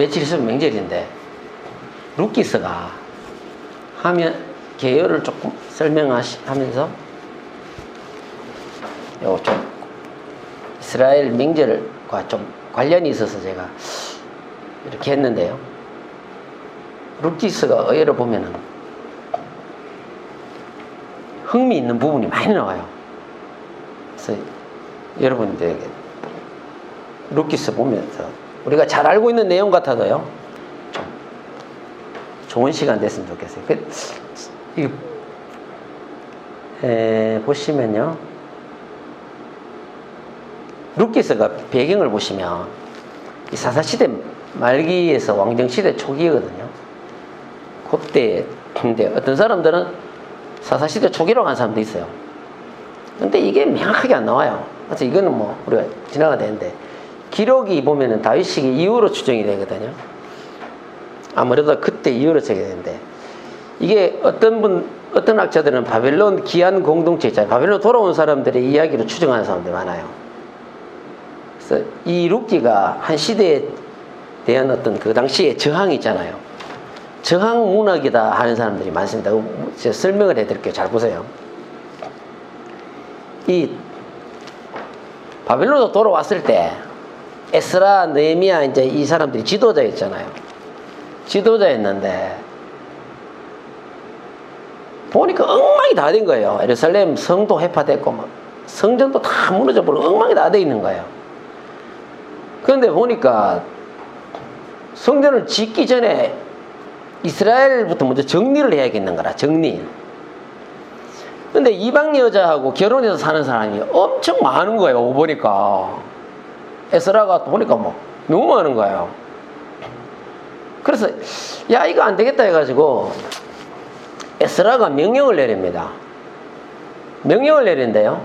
며칠 있으면 명절인데 루키스가 하면 개요를 조금 설명하면서 요 좀 이스라엘 명절과 좀 관련이 있어서 제가 이렇게 했는데요. 루키스가 의외로 보면은 흥미있는 부분이 많이 나와요. 그래서 여러분들에게 루키스 보면서 우리가 잘 알고 있는 내용 같아도요, 좀 좋은 시간 됐으면 좋겠어요. 보시면요, 루키스가 배경을 보시면 이 사사시대 말기에서 왕정시대 초기거든요. 그때 근데 어떤 사람들은 사사시대 초기로 간 사람도 있어요. 근데 이게 명확하게 안 나와요. 그래서 이거는 뭐 우리가 지나가 되는데, 기록이 보면은 다윗 시기 이후로 추정이 되거든요. 아무래도 그때 이후로 추정이 되는데, 이게 어떤 학자들은 바벨론 기한 공동체 있잖아요. 바벨론 돌아온 사람들의 이야기로 추정하는 사람들이 많아요. 그래서 이 루키가 한 시대에 대한 어떤 그 당시의 저항이 있잖아요. 저항 문학이다 하는 사람들이 많습니다. 제가 설명을 해드릴게요. 잘 보세요. 이 바벨론으로 돌아왔을 때 에스라, 느헤미야 이제 이 사람들이 지도자였잖아요. 지도자였는데 보니까 엉망이 다 된 거예요. 예루살렘 성도 해파됐고 막 성전도 다 무너져 버리고 엉망이 다 돼 있는 거예요. 그런데 보니까 성전을 짓기 전에 이스라엘부터 먼저 정리를 해야겠는 거라, 정리. 근데 이방 여자하고 결혼해서 사는 사람이 엄청 많은 거예요. 보니까 에스라가 보니까 뭐 너무 많은 거예요. 그래서 야, 이거 안 되겠다 해가지고 에스라가 명령을 내립니다. 명령을 내린대요.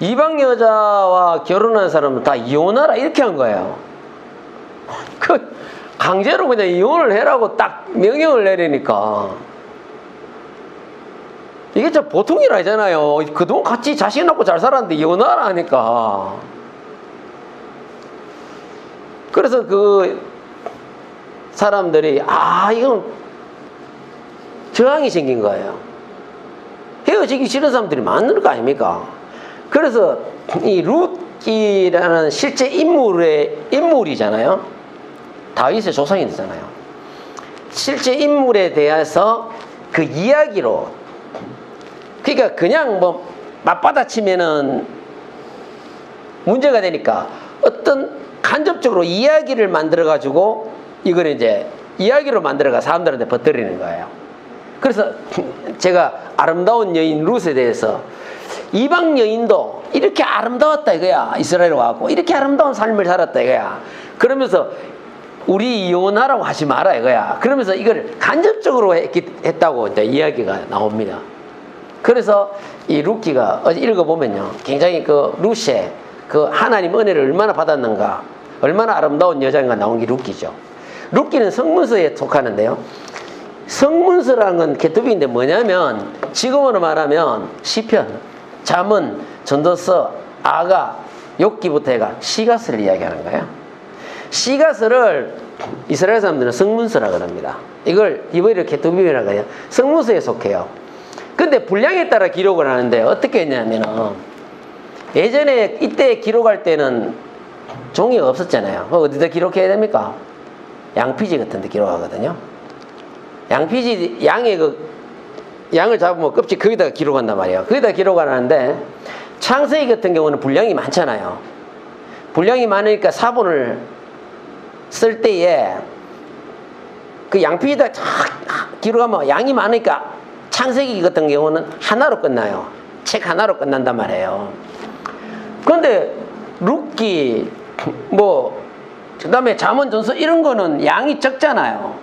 이방 여자와 결혼한 사람은 다 이혼하라 이렇게 한 거예요. 강제로 그냥 이혼을 해라고 딱 명령을 내리니까 이게 좀 보통 일 아니잖아요. 그동안 같이 자식 낳고 잘 살았는데 이혼하라 하니까. 그래서 그 사람들이 이건 저항이 생긴 거예요. 헤어지기 싫은 사람들이 많은 거 아닙니까? 그래서 이 룻이라는 실제 인물이잖아요. 다윗의 조상이 되잖아요. 실제 인물에 대해서 그 이야기로, 그러니까 그냥 뭐 맞받아치면은 문제가 되니까 어떤 간접적으로 이야기를 만들어가지고 이걸 이제 이야기로 만들어가 사람들한테 퍼뜨리는 거예요. 그래서 제가 아름다운 여인 룻에 대해서 이방 여인도 이렇게 아름다웠다 이거야. 이스라엘에 와갖고 이렇게 아름다운 삶을 살았다 이거야. 그러면서 우리 이혼하라고 하지 마라 이거야. 그러면서 이걸 간접적으로 했다고 이제 이야기가 나옵니다. 그래서 이 룻기가 어제 읽어보면요, 굉장히 그 룻의 그 하나님 은혜를 얼마나 받았는가, 얼마나 아름다운 여자인가 나온 게 룻기죠. 룻기는 성문서에 속하는데요. 성문서라는 건 개토비인데 뭐냐면 지금으로 말하면 시편, 잠언, 전도서, 아가, 욥기부터 해가 시가서를 이야기하는 거예요. 시가서를 이스라엘 사람들은 성문서라고 합니다. 이걸 히브리어로 개토비라고 해요. 성문서에 속해요. 근데 분량에 따라 기록을 하는데 어떻게 했냐면은 예전에 이때 기록할 때는 종이가 없었잖아요. 어디다 기록해야 됩니까? 양피지 같은 데 기록하거든요. 양피지, 양을 잡으면 껍질 거기다가 기록한단 말이에요. 거기다 기록하는데 창세기 같은 경우는 분량이 많잖아요. 분량이 많으니까 사본을 쓸 때에 그 양피지에다 쫙 기록하면 양이 많으니까 창세기 같은 경우는 하나로 끝나요. 책 하나로 끝난단 말이에요. 그런데 룻기 그 다음에 잠언, 전서 이런 거는 양이 적잖아요.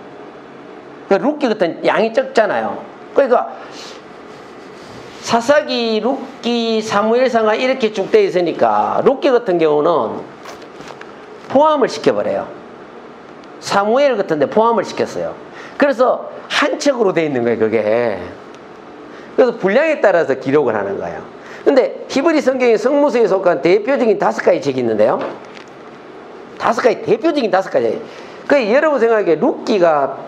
룻기 같은 양이 적잖아요. 그러니까 사사기, 룻기, 사무엘상하 이렇게 쭉 돼 있으니까 룻기 같은 경우는 포함을 시켜버려요. 사무엘 같은 데 포함을 시켰어요. 그래서 한 척으로 돼 있는 거예요, 그게. 그래서 분량에 따라서 기록을 하는 거예요. 근데 히브리 성경의 성문서에 속한 대표적인 5가지 책이 있는데요. 대표적인 5가지. 그 여러분 생각에 룻기가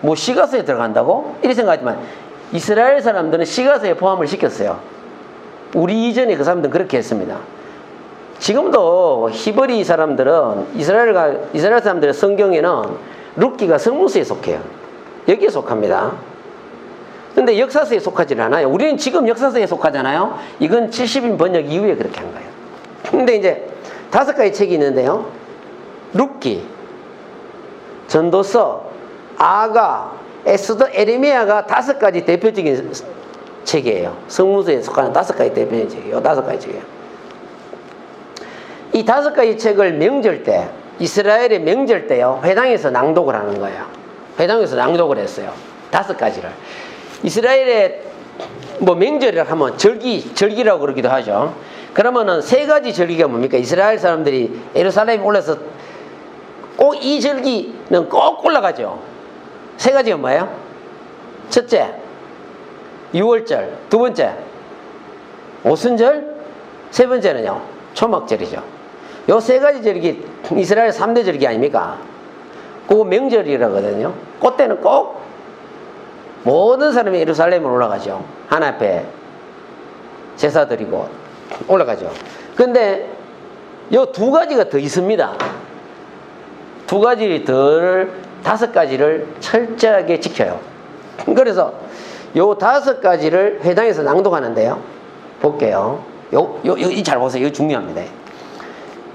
뭐 시가서에 들어간다고? 이렇게 생각하지만 이스라엘 사람들은 시가서에 포함을 시켰어요. 우리 이전에 그 사람들은 그렇게 했습니다. 지금도 히브리 사람들은 이스라엘 사람들의 성경에는 룻기가 성무서에 속해요. 여기에 속합니다. 근데 역사서에 속하지 않아요. 우리는 지금 역사서에 속하잖아요. 이건 70인 번역 이후에 그렇게 한 거예요. 근데 이제 5가지 책이 있는데요. 룻기, 전도서, 아가, 에스더, 에레미야가 5가지 대표적인 책이에요. 성무서에 속하는 5가지 대표적인 책이에요. 5가지 책이에요. 이 5가지 책을 명절 때, 이스라엘의 명절 때요, 회당에서 낭독을 하는 거예요. 회당에서 낭독을 했어요. 5가지를. 이스라엘의 뭐 명절이라고 하면 절기라고 그러기도 하죠. 그러면은 3가지 절기가 뭡니까? 이스라엘 사람들이 예루살렘에 올라서 꼭 이 절기는 꼭 올라가죠. 3가지가 뭐예요? 첫째, 유월절. 2번째, 오순절. 3번째는요, 초막절이죠. 요 3가지 절기, 이스라엘 3대 절기 아닙니까? 그거 명절이라거든요. 그때는 꼭 모든 사람이 예루살렘으로 올라가죠. 하나님 앞에 제사 드리고 올라가죠. 근데 요 2가지가 더 있습니다. 2가지 덜 5가지를 철저하게 지켜요. 그래서 요 5가지를 회당에서 낭독하는데요. 볼게요. 잘 보세요. 이거 중요합니다.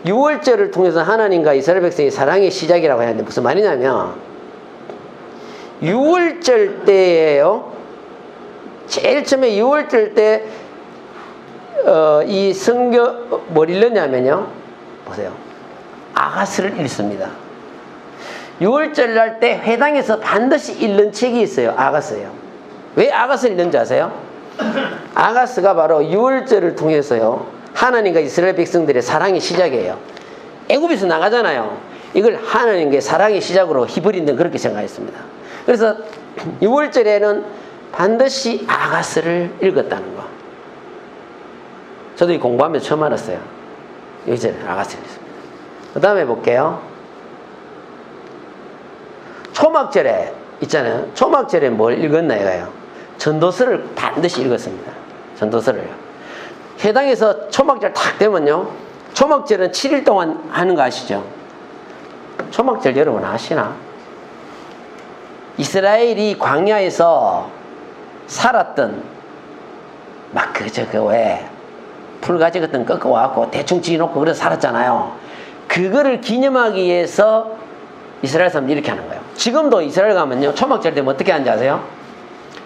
6월절을 통해서 하나님과 이스라엘 백성의 사랑의 시작이라고 하는데 무슨 말이냐면 6월절 때예요. 제일 처음에 6월절 때 이 성경 뭘 읽느냐면요. 보세요. 아가스를 읽습니다. 6월절 날 때 회당에서 반드시 읽는 책이 있어요. 아가스예요. 왜 아가스를 읽는지 아세요? 아가스가 바로 6월절을 통해서요, 하나님과 이스라엘 백성들의 사랑의 시작이에요. 애굽에서 나가잖아요. 이걸 하나님과의 사랑의 시작으로 히브리인들은 그렇게 생각했습니다. 그래서 6월절에는 반드시 아가스를 읽었다는 거. 저도 이 공부하면서 처음 알았어요. 여기서 아가스를 읽습니다. 그 다음에 볼게요. 초막절에 있잖아요. 초막절에 뭘 읽었나 이거예요. 전도서를 반드시 읽었습니다. 전도서를요. 회당에서 초막절 딱 되면요, 초막절은 7일 동안 하는 거 아시죠? 초막절 여러분 아시나? 이스라엘이 광야에서 살았던 막 왜 풀가지 같은 거 꺾어와갖고 대충 지어놓고 그래서 살았잖아요. 그거를 기념하기 위해서 이스라엘 사람들이 이렇게 하는 거예요. 지금도 이스라엘 가면요, 초막절 되면 어떻게 하는지 아세요?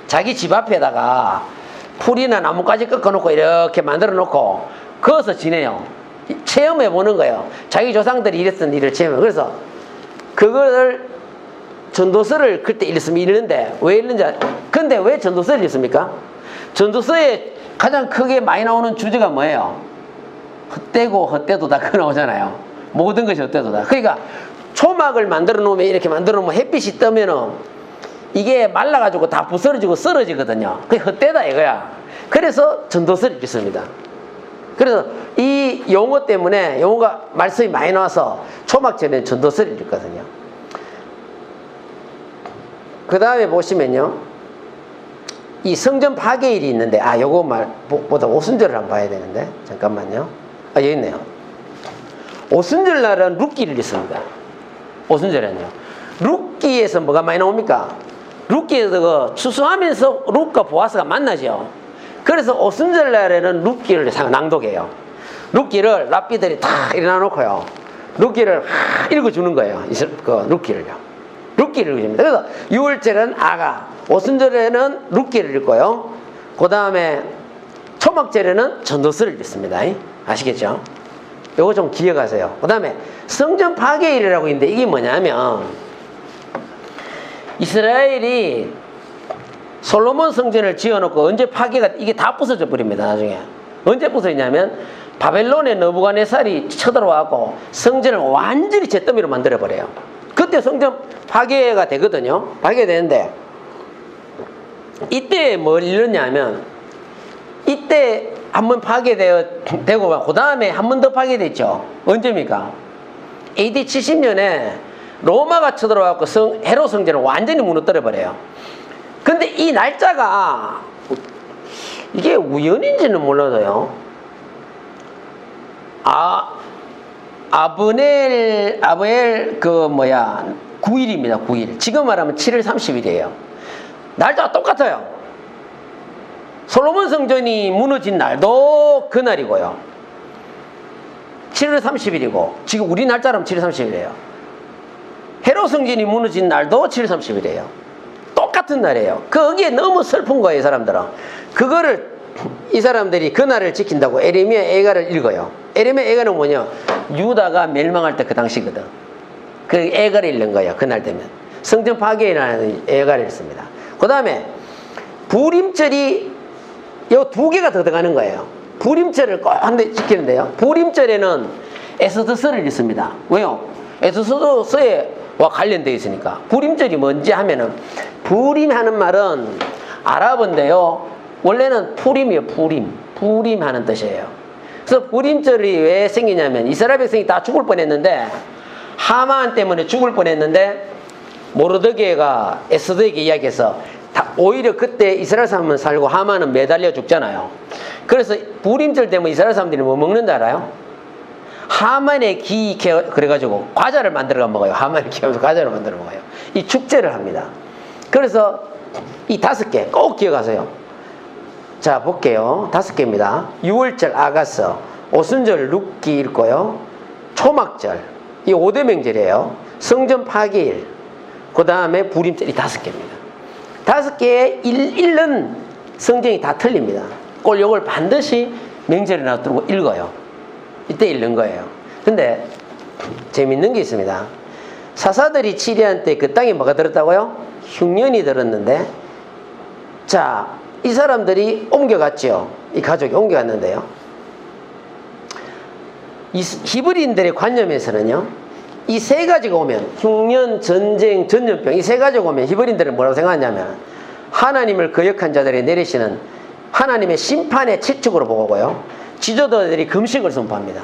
자기 집 앞에다가 풀이나 나뭇가지 꺾어놓고 이렇게 만들어 놓고 그어서 지내요. 체험해 보는 거예요. 자기 조상들이 이랬던 일을 체험해. 그래서 그거를 전도서를 그때 읽는데 왜 읽는지 근데 왜 전도서를 읽습니까? 전도서에 가장 크게 많이 나오는 주제가 뭐예요? 헛되고 헛되도다 그거 나오잖아요. 모든 것이 헛되도다. 그러니까 초막을 만들어 놓으면 이렇게 만들어 놓으면 햇빛이 뜨면은 이게 말라가지고 다 부스러지고 쓰러지거든요. 그게 헛되다 이거야. 그래서 전도서를 읽습니다. 그래서 이 용어 때문에 용어가 말씀이 많이 나와서 초막절에는 전도서를 읽거든요. 그 다음에 보시면요, 이 성전 파괴일이 있는데 요거 말보다 오순절을 한번 봐야 되는데 잠깐만요. 여기 있네요. 오순절 날은 룻기를 읽습니다. 오순절에는요. 룻기에서 뭐가 많이 나옵니까? 룻기에서 그 추수하면서 룻과 보아스가 만나죠. 그래서 오순절 날에는 룻기를 낭독해요. 룻기를 랍비들이 다 일어나 놓고요, 룻기를 읽어주는 거예요. 그 룻기를요. 룻기를 읽습니다. 그래서 6월절은 아가, 오순절에는 룻기를 읽고요. 그 다음에 초막절에는 전도서를 읽습니다. 아시겠죠? 요거 좀 기억하세요. 그 다음에 성전 파괴일이라고 있는데 이게 뭐냐면 이스라엘이 솔로몬 성전을 지어놓고 언제 파괴가 이게 다 부서져 버립니다. 나중에 언제 부서지냐면 바벨론의 느부갓네살이 쳐들어와갖고 성전을 완전히 잿더미로 만들어버려요. 그때 성전 파괴가 되거든요. 파괴되는데 이때 뭘 이뤘냐면 이때 한 번 파괴되고 그 다음에 한 번 더 파괴됐죠. 언제입니까? AD 70년에 로마가 쳐들어와서 헤롯 성전을 완전히 무너뜨려 버려요. 근데 이 날짜가 이게 우연인지는 몰라도요. 아브엘 9일입니다. 9일. 지금 말하면 7월 30일이에요. 날짜가 똑같아요. 솔로몬 성전이 무너진 날도 그날이고요. 7월 30일이고 지금 우리 날짜라면 7월 30일이에요. 헤롯 성전이 무너진 날도 7월 30일이에요. 똑같은 날이에요. 거기에 너무 슬픈 거예요, 이 사람들은. 그거를 이 사람들이 그날을 지킨다고 에레미야 애가를 읽어요. 에레미야 애가는 뭐냐? 유다가 멸망할 때 그 당시거든. 그 애가를 읽는 거예요. 그날 되면. 성전 파괴라는 애가를 읽습니다. 그 다음에 부림절이 요 두 개가 더 들어가는 거예요. 부림절을 꼭 한 대 지키는데요. 부림절에는 에스더서를 읽습니다. 왜요? 에스더서와 관련되어 있으니까. 부림절이 뭔지 하면은, 부림하는 말은 아랍어인데요. 원래는 푸림이에요. 푸림 하는 뜻이에요. 그래서 부림절이 왜 생기냐면 이스라엘 백성이 다 죽을 뻔했는데, 하만 때문에 죽을 뻔했는데 모르드게가 에스더에게 이야기해서 오히려 그때 이스라엘 사람은 살고 하만은 매달려 죽잖아요. 그래서 부림절 때문에 이스라엘 사람들이 뭐 먹는지 알아요? 하만의 기 그래가지고 과자를 만들어 먹어요. 하만의 기하면서 과자를 만들어 먹어요. 이 축제를 합니다. 그래서 이 5개 꼭 기억하세요. 자, 볼게요. 5개입니다. 6월절 아가서, 오순절 룻기 읽고요. 초막절, 이 5대 명절이에요. 성전 파괴일, 그 다음에 부림절, 이 5개입니다. 5개의 읽는 성경이 다 틀립니다. 꼭 이걸 반드시 명절에 놔두고 읽어요. 이때 읽는 거예요. 근데 재밌는 게 있습니다. 사사들이 치리한 때 그 땅에 뭐가 들었다고요? 흉년이 들었는데, 자, 이 사람들이 옮겨갔죠. 이 가족이 옮겨갔는데요. 이 히브리인들의 관념에서는요, 이 세 가지가 오면, 흉년, 전쟁, 전염병, 이 세 가지가 오면 히브리인들은 뭐라고 생각하냐면 하나님을 거역한 자들이 내리시는 하나님의 심판의 채찍으로 보고요, 지도자들이 금식을 선포합니다.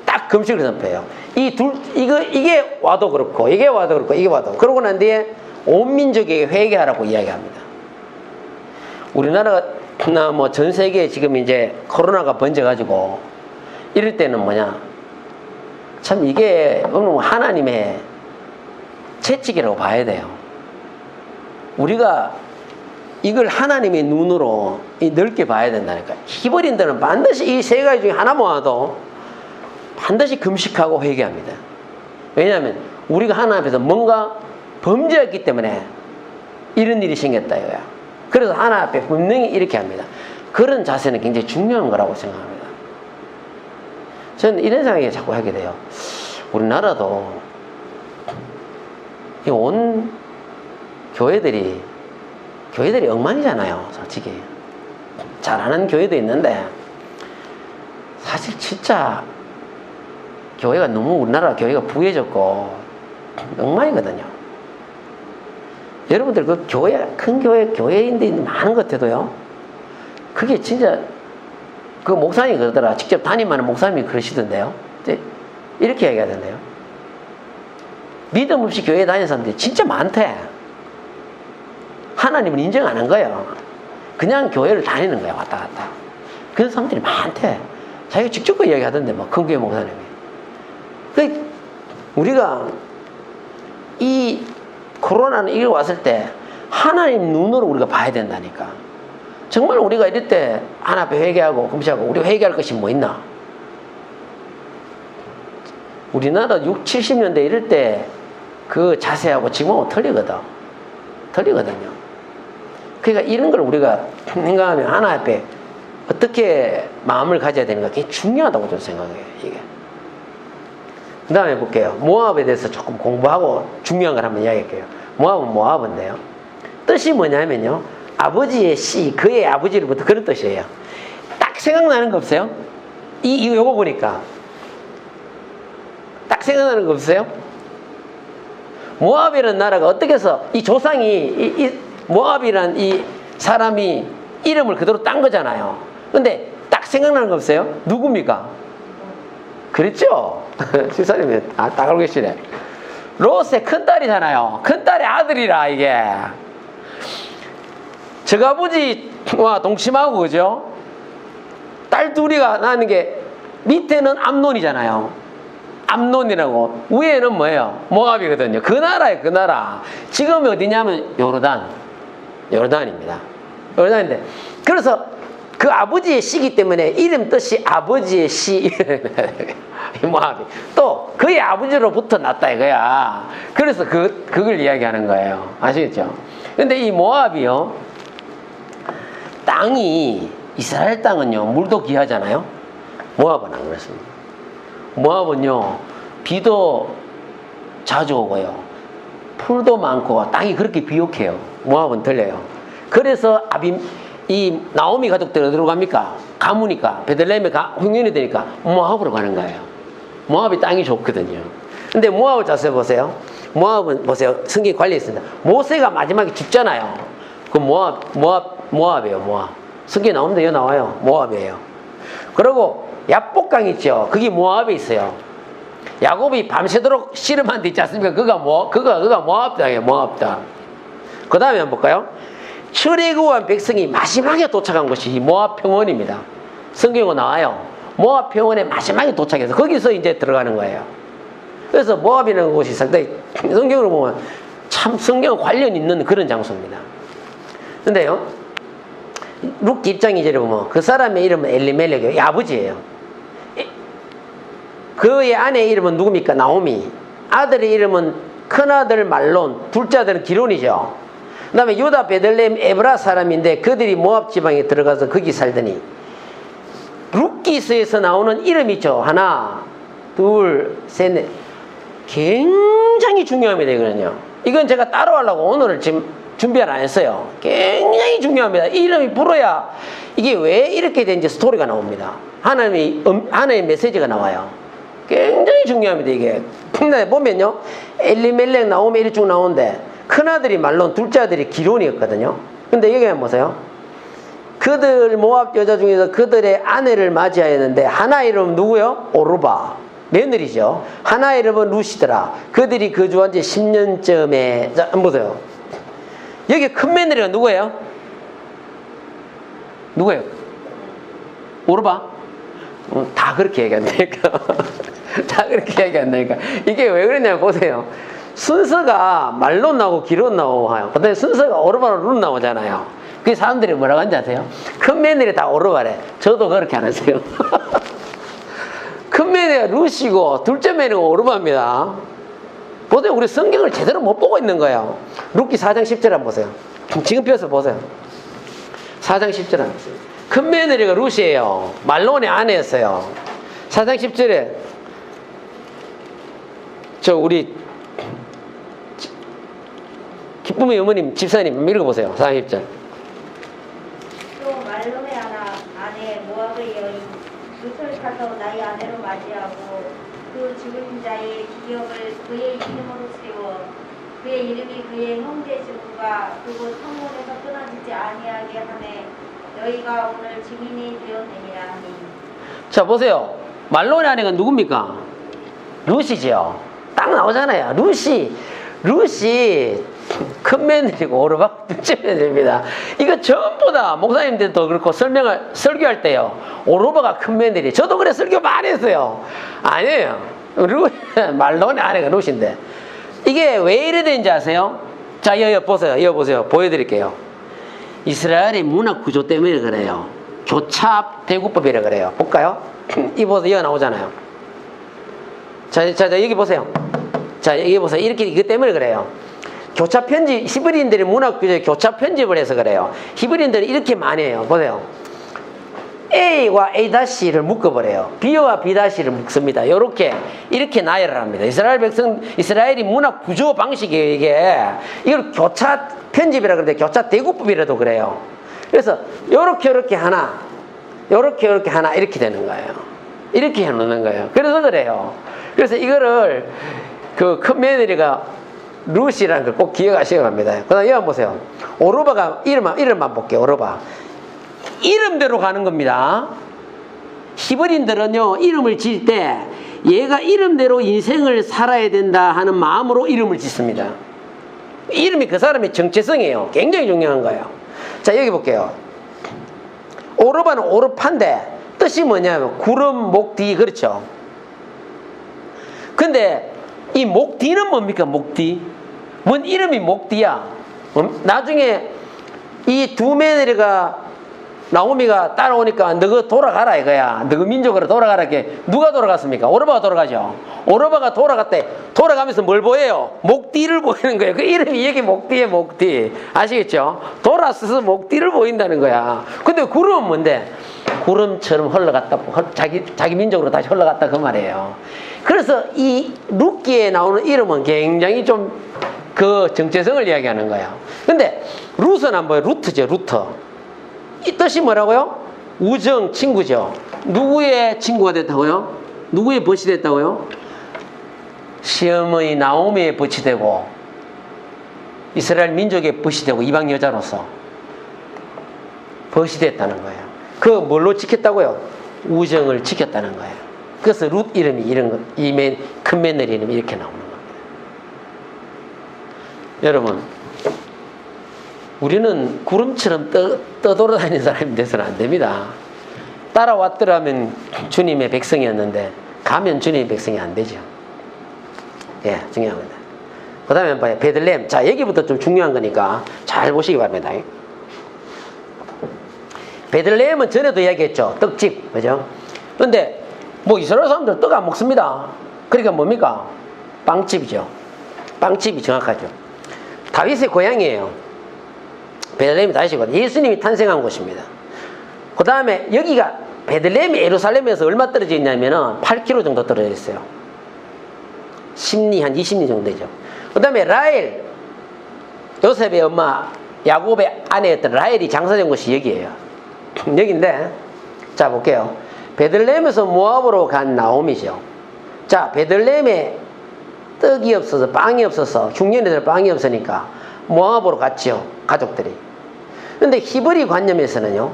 딱 금식을 선포해요. 이게 와도 그렇고, 이게 와도 그렇고, 이게 와도. 그러고 난 뒤에 온 민족에게 회개하라고 이야기합니다. 우리나라나 뭐 전 세계에 지금 이제 코로나가 번져가지고 이럴 때는 뭐냐, 참 이게 하나님의 채찍이라고 봐야 돼요. 우리가 이걸 하나님의 눈으로 넓게 봐야 된다니까. 히브리인들은 반드시 이 세 가지 중에 하나 모아도 반드시 금식하고 회개합니다. 왜냐하면 우리가 하나님 앞에서 뭔가 범죄했기 때문에 이런 일이 생겼다 이거야. 그래서 하나님 앞에 분명히 이렇게 합니다. 그런 자세는 굉장히 중요한 거라고 생각합니다. 저는 이런 생각이 자꾸 하게 돼요. 우리나라도 온 교회들이 엉망이잖아요. 솔직히 잘하는 교회도 있는데 사실 진짜 교회가 너무, 우리나라 교회가 부해졌고 엉망이거든요. 여러분들 그 교회, 큰 교회인들이 많은 것 같아도요, 그게 진짜 그 목사님이 그러더라. 직접 담임하는 목사님이 그러시던데요. 이렇게 얘기하던데요. 믿음 없이 교회 다니는 사람들이 진짜 많대. 하나님을 인정 안 한 거예요. 그냥 교회를 다니는 거야, 왔다 갔다. 그런 사람들이 많대. 자기가 직접 그 이야기하던데, 뭐, 큰 교회 목사님이. 우리가 이 코로나는 이게 왔을 때 하나님 눈으로 우리가 봐야 된다니까. 정말 우리가 이럴 때 하나 앞에 회개하고 금식하고, 우리가 회개할 것이 뭐 있나? 우리나라 6, 70년대 이럴 때 그 자세하고 지금하고 틀리거든요. 그러니까 이런 걸 우리가 생각하면 하나 앞에 어떻게 마음을 가져야 되는가, 그게 중요하다고 저는 생각해요. 이게. 그 다음에 볼게요. 모압에 대해서 조금 공부하고 중요한 걸 한번 이야기할게요. 모압은 모압인데요, 뜻이 뭐냐면요, 아버지의 씨, 그의 아버지로부터, 그런 뜻이에요. 딱 생각나는 거 없어요? 요거 보니까 딱 생각나는 거 없어요? 모압이라는 나라가 어떻게 해서 이 조상이 모압이라는 이 사람이 이름을 그대로 딴 거잖아요. 근데 딱 생각나는 거 없어요? 누굽니까? 그랬죠? 집사님이 딱 알고 계시네. 롯의 큰딸이잖아요. 큰딸의 아들이라 이게. 저아버지와 동침하고 그죠? 딸 둘이가 나는 게 밑에는 암논이잖아요. 암논이라고. 위에는 뭐예요? 모압이거든요. 그 나라예요. 그 나라. 지금 어디냐면 요르단입니다. 요르단인데 그래서 그 아버지의 씨기 때문에 이름 뜻이 아버지의 씨. 모압이. 또 그의 아버지로부터 났다 이거야. 그래서 그걸 이야기하는 거예요. 아시겠죠? 근데 이 모압이요. 땅이 이스라엘 땅은요. 물도 귀하잖아요. 모압은 안 그렇습니다. 모압은요. 비도 자주 오고요. 풀도 많고 땅이 그렇게 비옥해요. 모압은 들려요. 그래서 이 나오미 가족들 어디로 갑니까? 가무니까 베들레헴에 흉년이 되니까 모압으로 가는 거예요. 모압이 땅이 좋거든요. 근데 모압을 자세히 보세요. 모압은 보세요. 성경에 관리 있습니다. 모세가 마지막에 죽잖아요. 그 모압이에요. 모압. 성경에 나오는데 여기 나와요. 모압이에요. 그리고 야복강 있죠. 그게 모압에 있어요. 야곱이 밤새도록 씨름한 데 있지 않습니까? 그가 모압 땅이에요. 모압 땅. 그 다음에 한번 볼까요? 출애굽한 백성이 마지막에 도착한 곳이 이 모압 평원입니다. 성경에 나와요. 모압 평원에 마지막에 도착해서 거기서 이제 들어가는 거예요. 그래서 모압이라는 곳이 상당히 성경으로 보면 참 성경 관련 있는 그런 장소입니다. 근데요, 룻 입장 2절에 보면 그 사람의 이름은 엘리멜렉이에요. 아버지예요. 그의 아내의 이름은 누굽니까? 나오미. 아들의 이름은 큰아들 말론, 둘째 아들은 기론이죠. 그 다음에 유다 베들레헴 에브라 사람인데 그들이 모압 지방에 들어가서 거기 살더니 룻기서에서 나오는 이름이 있죠. 하나, 둘, 셋, 넷. 굉장히 중요합니다. 이거는요. 이건 제가 따로 하려고 오늘을 지금 준비를 안 했어요. 굉장히 중요합니다. 이 이름이 불어야 이게 왜 이렇게 된지 스토리가 나옵니다. 하나님의 메시지가 나와요. 굉장히 중요합니다. 이게. 근데 보면요. 엘리멜렉 나오면 이리 쭉 나오는데 큰아들이 말론, 둘째 아들이 기론이었거든요. 근데 여기 한번 보세요. 그들 모압 여자 중에서 그들의 아내를 맞이하였는데 하나 이름은 누구요? 오르바. 며느리죠. 하나 이름은 루시더라. 그들이 거주한 지 10년쯤에. 자, 한번 보세요. 여기 큰 며느리가 누구예요? 누구예요? 오르바? 다 그렇게 얘기한다니까. 다 그렇게 얘기한다니까. 이게 왜 그러냐면 보세요. 순서가 말론 나오고 기론 나오고 근데 순서가 오르바로 룬 나오잖아요. 그 사람들이 뭐라고 하는지 아세요? 큰 며느리 다 오르바래. 저도 그렇게 안 하세요. 큰 며느리가 루시고 둘째 며느리가 오르바입니다. 보세요. 우리 성경을 제대로 못 보고 있는 거예요. 룻기 4장 10절 한번 보세요. 지금 펴서 보세요. 4장 10절 한번 보세요. 큰 며느리가 루시예요. 말론의 아내였어요. 4장 10절에 우리 기쁨의 어머님 집사님 읽어보세요. 4장 10절. 또 말론의 아내 모압의 여인 룻을 타서 나의 아내로 맞이하고 그 죽은 자의 기억을 그의 이름으로 세워 그의 이름이 그의 형제 지구가 그곳 성문에서 끊어지지 아니하게 하매 너희가 오늘 증인이 되었느니라 하니. 자 보세요. 말론의 아내가 누굽니까? 룻이죠. 딱 나오잖아요. 룻이 큰 며느리고 오르바 둘째 며느리입니다. 이거 전부 다 목사님들도 그렇고 설교할 때요. 오르바가 큰 며느리. 저도 그래 설교 많이 했어요. 아니에요. 말론의 아내가 룻인데 이게 왜 이래 되는지 아세요? 자, 이거 보세요. 보여드릴게요. 이스라엘의 문화 구조 때문에 그래요. 교차 대구법이라 그래요. 볼까요? 이 보세요. 이거 나오잖아요. 자, 여기 보세요. 자, 여기 보세요. 이렇게 이것 때문에 그래요. 교차 편집, 히브리인들이 문화 구조에 교차 편집을 해서 그래요. 히브리인들이 이렇게 많이 해요. 보세요. A와 A-를 묶어버려요. B와 B-를 묶습니다. 이렇게 나열을 합니다. 이스라엘이 문화 구조 방식이에요, 이게. 이걸 교차 편집이라 그러는데 교차 대구법이라도 그래요. 그래서 요렇게 하나, 요렇게 하나, 이렇게 되는 거예요. 이렇게 해놓는 거예요. 그래서 그래요. 그래서 이거를 그 큰 며느리가 룻이라는 걸 꼭 기억하셔야 합니다. 그 다음 여기 한번 보세요. 오르바가 이름만 볼게요. 오르바. 이름대로 가는 겁니다. 히브리인들은요, 이름을 지을 때 얘가 이름대로 인생을 살아야 된다 하는 마음으로 이름을 짓습니다. 이름이 그 사람의 정체성이에요. 굉장히 중요한 거예요. 자, 여기 볼게요. 오르바는 오르파인데 뜻이 뭐냐면 구름, 목, 뒤, 그렇죠? 근데 이 목 뒤는 뭡니까? 목 뒤. 뭔 이름이 목 뒤야? 나중에 이 두 며느리가 나오미가 따라오니까 너가 돌아가라 이거야. 너가 민족으로 돌아가라. 이렇게 누가 돌아갔습니까? 오르바가 돌아가죠. 오르바가 돌아갔대. 돌아가면서 뭘 보여요? 목뒤를 보이는 거예요. 그 이름이 여기 목뒤에 목뒤. 아시겠죠? 돌아서서 목뒤를 보인다는 거야. 근데 구름은 뭔데? 구름처럼 흘러갔다. 자기 민족으로 다시 흘러갔다 그 말이에요. 그래서 이 룻기에 나오는 이름은 굉장히 좀 그 정체성을 이야기하는 거예요. 근데 룻은 안 보여요. 루트죠. 루트. 이 뜻이 뭐라고요? 우정, 친구죠. 누구의 친구가 됐다고요? 누구의 벗이 됐다고요? 시어머니 나오미의 벗이 되고 이스라엘 민족의 벗이 되고 이방 여자로서 벗이 됐다는 거예요. 그 뭘로 지켰다고요? 우정을 지켰다는 거예요. 그래서 룻 이름이 이런 거, 큰 며느리 이름이 이렇게 나오는 겁니다. 여러분, 우리는 구름처럼 떠돌아다니는 사람이 돼서는 안 됩니다. 따라왔더라면 주님의 백성이었는데 가면 주님의 백성이 안 되죠. 예, 중요합니다. 그 다음에 봐요. 베들레헴. 자, 여기부터 좀 중요한 거니까 잘 보시기 바랍니다. 베들레헴은 전에도 이야기했죠. 떡집. 그죠? 근데 뭐 이스라엘 사람들 떡 안 먹습니다. 그러니까 뭡니까? 빵집이죠. 빵집이 정확하죠. 다윗의 고향이에요. 베들레헴이 다윗이거든요. 예수님이 탄생한 곳입니다. 그 다음에 여기가 베들레헴이 예루살렘에서 얼마 떨어져 있냐면은 8km 정도 떨어져 있어요. 10리 한 20리 정도 되죠. 그 다음에 라헬, 요셉의 엄마 야곱의 아내였던 라헬이 장사된 곳이 여기예요. 여기인데, 자 볼게요. 베들레헴에서 모압으로 간 나오미죠. 자, 베들레헴에 떡이 없어서 빵이 없어서 흉년애들 빵이 없으니까 모압으로 갔죠. 가족들이. 근데 히브리 관념에서는요,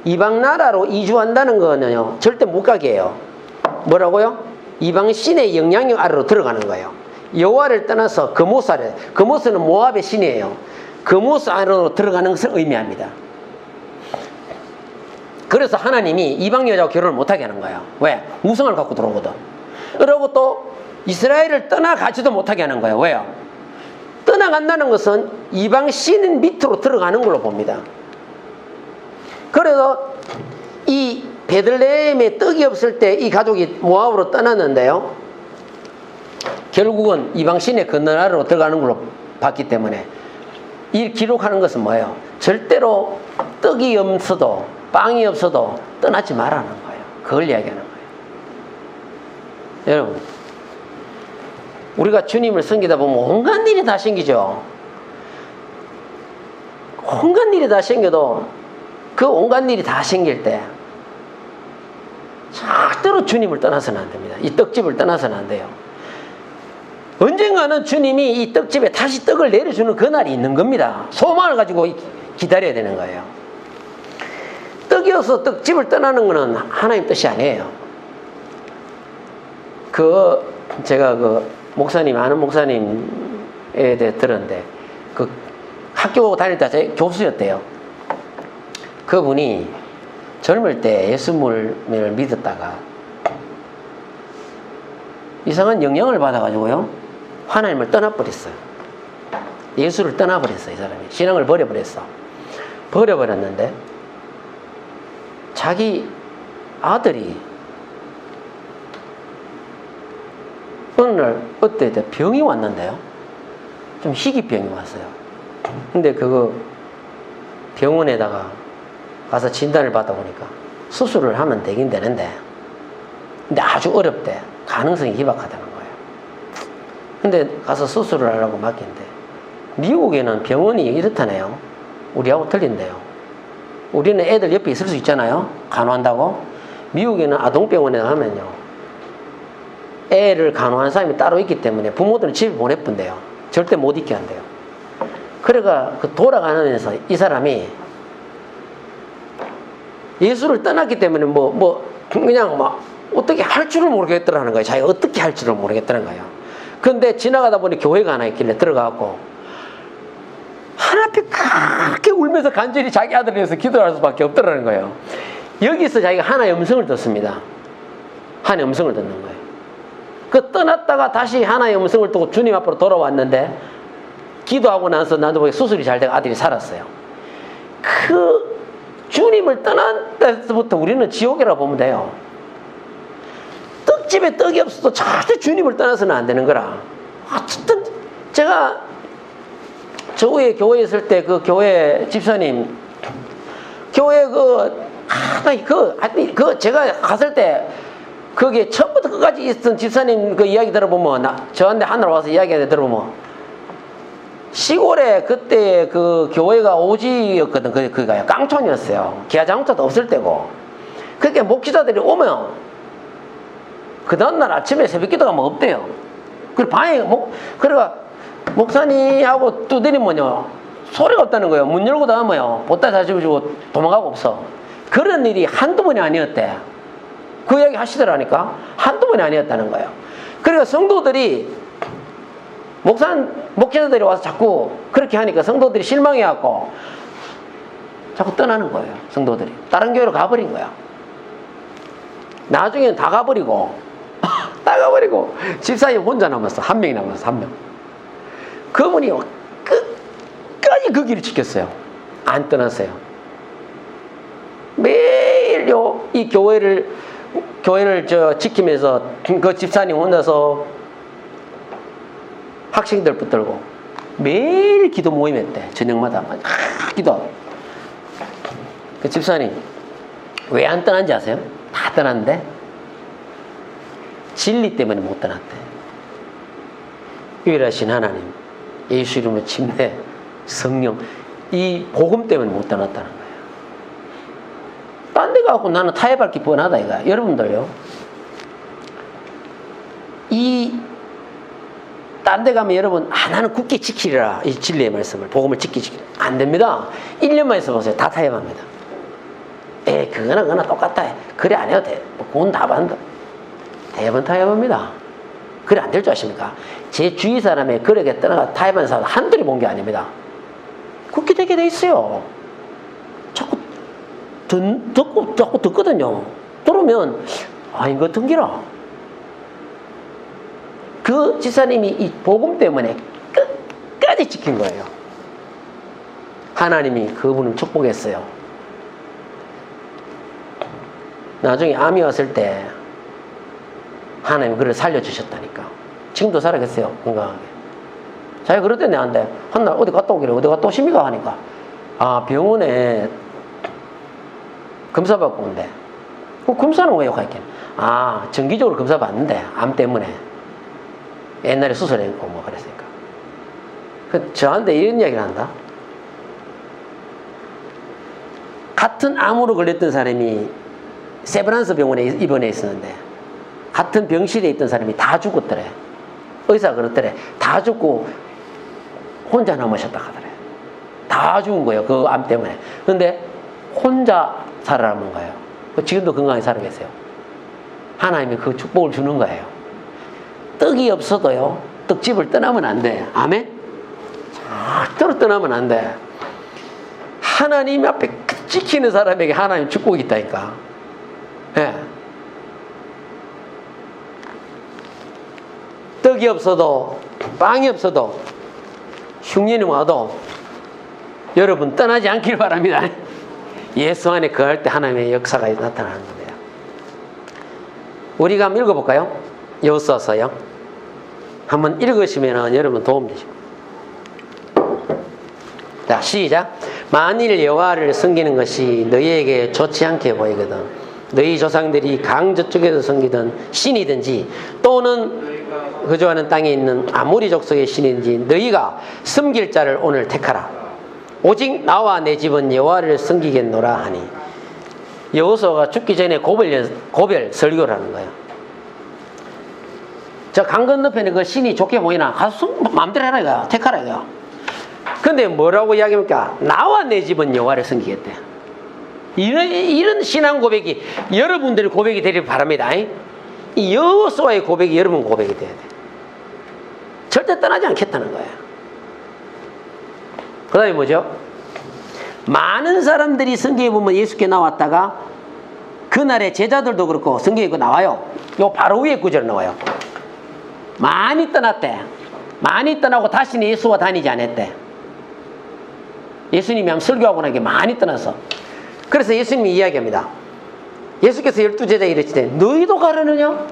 이방 나라로 이주한다는 거는요 절대 못 가게 해요. 뭐라고요? 이방 신의 영향력 아래로 들어가는 거예요. 여호와를 떠나서 그모스를, 그모스는 모압의 신이에요. 그모스 안으로 들어가는 것을 의미합니다. 그래서 하나님이 이방 여자와 결혼을 못하게 하는 거예요. 왜? 우상을 갖고 들어오거든. 그리고 또 이스라엘을 떠나가지도 못하게 하는 거예요. 왜요? 떠나간다는 것은 이방 신 밑으로 들어가는 걸로 봅니다. 그래서 이 베들레헴에 떡이 없을 때 이 가족이 모압으로 떠났는데요, 결국은 이방 신의 건너 아래로 들어가는 걸로 봤기 때문에 이 기록하는 것은 뭐예요? 절대로 떡이 없어도 빵이 없어도 떠나지 말라는 거예요. 그걸 이야기하는 거예요. 여러분, 우리가 주님을 섬기다 보면 온갖 일이 다 생기죠. 온갖 일이 다 생겨도 그 온갖 일이 다 생길 때 절대로 주님을 떠나서는 안 됩니다. 이 떡집을 떠나서는 안 돼요. 언젠가는 주님이 이 떡집에 다시 떡을 내려주는 그날이 있는 겁니다. 소망을 가지고 기다려야 되는 거예요. 떡이 없어 떡집을 떠나는 것은 하나님 뜻이 아니에요. 제가 목사님, 아는 목사님에 대해 들었는데, 학교 다닐 때 교수였대요. 그분이 젊을 때 예수님을 믿었다가 이상한 영향을 받아가지고요, 하나님을 떠나버렸어요. 예수를 떠나버렸어요. 이 사람이 신앙을 버려버렸어. 버려버렸는데 자기 아들이 어느 날 어때 병이 왔는데요, 좀 희귀병이 왔어요. 근데 그거 병원에다가 가서 진단을 받아보니까 수술을 하면 되긴 되는데, 근데 아주 어렵대. 가능성이 희박하다는 거예요. 근데 가서 수술을 하려고 맡긴데, 미국에는 병원이 이렇다네요. 우리하고 틀린데요. 우리는 애들 옆에 있을 수 있잖아요, 간호한다고. 미국에는 아동병원에 가면요, 애를 간호하는 사람이 따로 있기 때문에 부모들은 집에 보내뿐대요. 절대 못 있게 한대요. 그래가 돌아가면서 이 사람이 예수를 떠났기 때문에 그냥 어떻게 할 줄을 모르겠더라는 거예요. 자기가 어떻게 할 줄을 모르겠다는 거예요. 근데 지나가다 보니 교회가 하나 있길래 들어가고 하나님께 그렇게 울면서 간절히 자기 아들을 위해서 기도할 수밖에 없더라는 거예요. 여기서 자기가 하나의 음성을 듣습니다. 하나의 음성을 듣는 거예요. 그 떠났다가 다시 하나의 음성을 듣고 주님 앞으로 돌아왔는데 기도하고 나서 나도 보기 수술이 잘 되고 아들이 살았어요. 그 주님을 떠난 때부터 우리는 지옥이라고 보면 돼요. 떡집에 떡이 없어도 절대 주님을 떠나서는 안 되는 거라. 어쨌든 제가 저후에 교회에 있을 때 그 교회 집사님 교회 제가 갔을 때 거기에 처음부터 끝까지 있던 집사님 그 이야기 들어보면 저한테 하늘 와서 이야기 들어보면 시골에 그때 그 교회가 오지였거든. 그니까 깡촌이었어요. 기아자동차도 없을 때고. 그러니까 목회자들이 오면 그 다음날 아침에 새벽 기도가 뭐 없대요. 그래 방에 그래가 목사님하고 두드리면요 소리가 없다는 거예요. 문 열고 나가면요 보따 다 집어주고 도망가고 없어. 그런 일이 한두 번이 아니었대. 그 이야기 하시더라니까. 한두 번이 아니었다는 거예요. 그러니까 성도들이 목회자들이 와서 자꾸 그렇게 하니까 성도들이 실망해갖고 자꾸 떠나는 거예요. 성도들이 다른 교회로 가버린 거야. 나중에는 다 가버리고 집사님 혼자 남았어. 한 명이 남았어. 한 명. 그분이 끝까지 그 길을 지켰어요. 안 떠났어요. 매일 이 교회를 지키면서 그 집사님 혼자서 학생들 붙들고 매일 기도 모임 했대. 저녁마다 기도. 그 집사님 왜 안 떠난지 아세요? 다 떠났는데 진리 때문에 못 떠났대. 유일하신 하나님, 예수 이름의 침례, 성령, 이 복음 때문에 못 떠났다는 거예요. 딴 데 가고 나는 타협할 게 뻔하다 이거야. 여러분들요, 딴 데 가면 여러분 나는 굳게 지키리라 이 진리의 말씀을 복음을 지키지 안 됩니다. 1년만 있어보세요. 다 타협합니다. 그거나 똑같다. 그래 안 해도 돼. 그건 다 반다. 대부분 타협합니다. 그래 안 될 줄 아십니까? 제 주위 사람에 그렇게 떠나가 타협하는 사람 한둘이 본 게 아닙니다. 그렇게 되게 돼 있어요. 자꾸 듣거든요. 들으면 이거 등기라. 그 지사님이 이 복음 때문에 끝까지 지킨 거예요. 하나님이 그분을 축복했어요. 나중에 암이 왔을 때 하나님이 그를 살려주셨다니까. 지금도 살아계세요. 건강하게. 자기가 그럴 때 내한테 한날 어디 갔다 오기를 어디 갔다 오십니까 하니까 병원에 검사 받고 온대. 검사는 왜 욕할게? 정기적으로 검사 받는데 암 때문에 옛날에 수술했고 뭐 그랬으니까. 저한테 이런 이야기를 한다. 같은 암으로 걸렸던 사람이 세브란스 병원에 입원해 있었는데 같은 병실에 있던 사람이 다 죽었더래. 의사가 그렇더래. 다 죽고 혼자 남으셨다 하더래. 다 죽은 거예요. 그 암 때문에. 근데 혼자 살아남은 거예요. 지금도 건강하게 살아 계세요. 하나님이 그 축복을 주는 거예요. 떡이 없어도요, 떡집을 떠나면 안 돼. 아멘? 절대로 떠나면 안 돼. 하나님 앞에 지키는 사람에게 하나님 축복이 있다니까. 예. 떡이 없어도, 빵이 없어도, 흉년이 와도 여러분 떠나지 않길 바랍니다. 예수 안에 거할 때 하나님의 역사가 나타나는 겁니다. 우리가 한번 읽어볼까요? 여호수아서요. 한번 읽으시면 여러분 도움 되시고. 자, 시작. 만일 여호와를 섬기는 것이 너희에게 좋지 않게 보이거든 너희 조상들이 강 저쪽에서 섬기던 신이든지 또는 거주하는 땅에 있는 아모리 족속의 신이든지 너희가 섬길 자를 오늘 택하라. 오직 나와 내 집은 여호와를 섬기겠노라 하니. 여호수아가 죽기 전에 고별 설교를 하는 거예요. 저 강 건너편에 그 신이 좋게 보이나 가서 마음대로 해라 이거야. 택하라 이거야. 근데 뭐라고 이야기합니까? 나와 내 집은 여호와를 섬기겠대. 이런 신앙 고백이 여러분들의 고백이 되길 바랍니다. 이 여호수아의 고백이 여러분 고백이 돼야 돼. 절대 떠나지 않겠다는 거예요. 그 다음에 뭐죠? 많은 사람들이 성경에 보면 예수께 나왔다가 그날의 제자들도 그렇고 성경에 그 나와요. 요 바로 위에 구절 나와요. 많이 떠났대. 많이 떠나고 다시는 예수와 다니지 않았대. 예수님이 한번 설교하고 나게 많이 떠나서. 그래서 예수님이 이야기합니다. 예수께서 12제자에게 이르시되 너희도 가려느냐?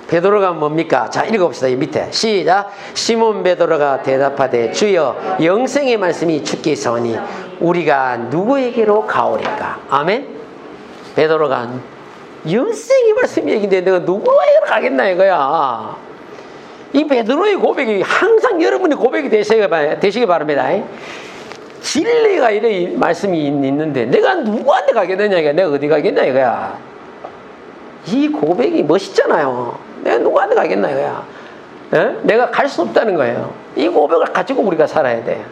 베드로가 뭡니까? 자, 읽어봅시다. 이 밑에 시작. 시몬 베드로가 대답하되 주여 영생의 말씀이 주께 있사오니 우리가 누구에게로 가오리까? 아멘. 베드로가 영생의 말씀이 얘기인데 내가 누구에게로 가겠나 이거야. 이 베드로의 고백이 항상 여러분의 고백이 되시기 바랍니다. 진리가 이런 말씀이 있는데 내가 누구한테 가겠느냐 이거야. 내가 어디 가겠냐 이거야. 이 고백이 멋있잖아요. 내가 누구한테 가겠나 이거야. 에? 내가 갈 수 없다는 거예요. 이 고백을 가지고 우리가 살아야 돼.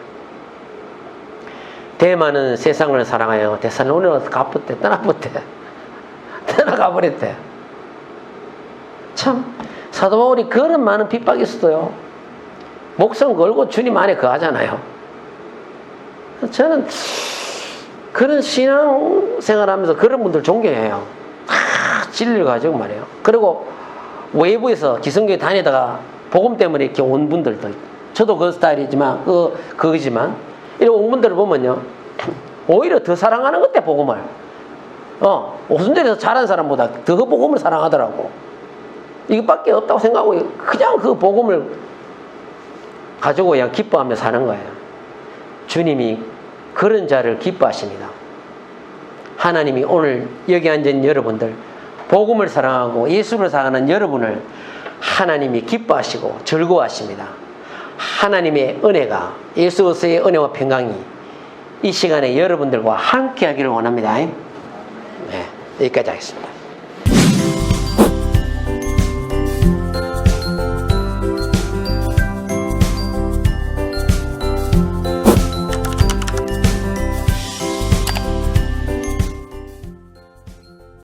대만은 세상을 사랑하여 데살로니가로 가버렸대. 떠나가버렸대. 참 사도 바울이 그런 많은 핍박이 있어도요 목숨 걸고 주님 안에 거하잖아요. 저는 그런 신앙생활하면서 그런 분들 존경해요. 진리를 가지고 말이에요. 그리고 외부에서 기성교회 다니다가 복음 때문에 이렇게 온 분들도 저도 그 스타일이지만 그거지만 이런 온 분들을 보면요 오히려 더 사랑하는 것 같아. 복음을 오순절에서 잘한 사람보다 더 그 복음을 사랑하더라고. 이것밖에 없다고 생각하고 그냥 그 복음을 가지고 그냥 기뻐하며 사는 거예요. 주님이 그런 자를 기뻐하십니다. 하나님이 오늘 여기 앉은 여러분들 복음을 사랑하고 예수를 사랑하는 여러분을 하나님이 기뻐하시고 즐거워하십니다. 하나님의 은혜가 예수 그리스도의 은혜와 평강이 이 시간에 여러분들과 함께 하기를 원합니다. 네, 여기까지 하겠습니다.